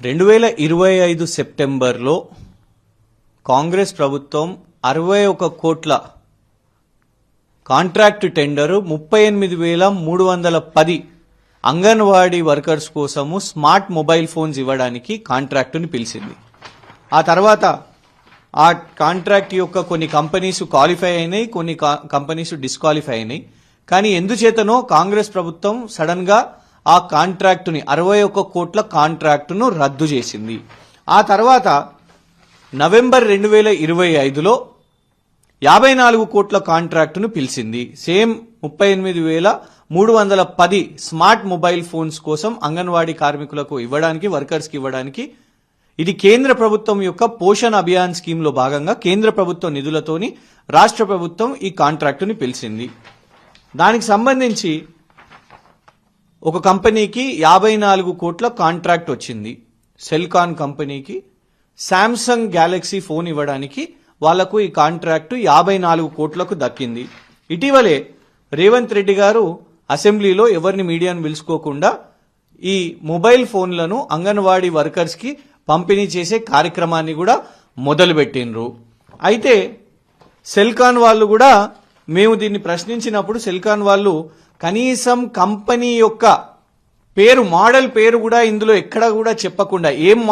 2025 సెప్టెంబర్లో కాంగ్రెస్ ప్రభుత్వం 61 కోట్ల కాంట్రాక్ట్ టెండరు 38,310 అంగన్వాడీ వర్కర్స్ కోసము స్మార్ట్ మొబైల్ ఫోన్స్ ఇవ్వడానికి కాంట్రాక్టుని పిలిచింది. ఆ తర్వాత ఆ కాంట్రాక్ట్ యొక్క కొన్ని కంపెనీస్ క్వాలిఫై అయినాయి, కొన్ని కంపెనీస్ డిస్క్వాలిఫై అయినాయి. కానీ ఎందుచేతనో కాంగ్రెస్ ప్రభుత్వం సడన్ గా ఆ కాంట్రాక్టుని 61 కోట్ల కాంట్రాక్టును రద్దు చేసింది. ఆ తర్వాత నవంబర్ 2025లో 54 కోట్ల కాంట్రాక్టును పిలిచింది. సేమ్ 38,310 స్మార్ట్ మొబైల్ ఫోన్స్ కోసం అంగన్వాడీ కార్మికులకు ఇవ్వడానికి, వర్కర్స్కి ఇవ్వడానికి. ఇది కేంద్ర ప్రభుత్వం యొక్క పోషణ్ అభియాన్ స్కీమ్ లో భాగంగా కేంద్ర ప్రభుత్వ నిధులతోని రాష్ట్ర ప్రభుత్వం ఈ కాంట్రాక్టుని పిలిచింది. దానికి సంబంధించి ఒక కంపెనీకి 54 కోట్ల కాంట్రాక్ట్ వచ్చింది. సెల్కాన్ కంపెనీకి శాంసంగ్ గ్యాలక్సీ ఫోన్ ఇవ్వడానికి వాళ్లకు ఈ కాంట్రాక్టు 54 కోట్లకు దక్కింది. ఇటీవలే రేవంత్ రెడ్డి గారు అసెంబ్లీలో ఎవరిని మీడియాను పిలుచుకోకుండా ఈ మొబైల్ ఫోన్లను అంగన్వాడీ వర్కర్స్ కి పంపిణీ చేసే కార్యక్రమాన్ని కూడా మొదలుపెట్టినరు. అయితే సెల్కాన్ వాళ్ళు కూడా మేము దీన్ని ప్రశ్నించినప్పుడు సెల్కాన్ వాళ్ళు కనీసం కంపెనీ యొక్క పేరు, మోడల్ పేరు కూడా ఇందులో ఎక్కడ కూడా చెప్పకుండా ఏం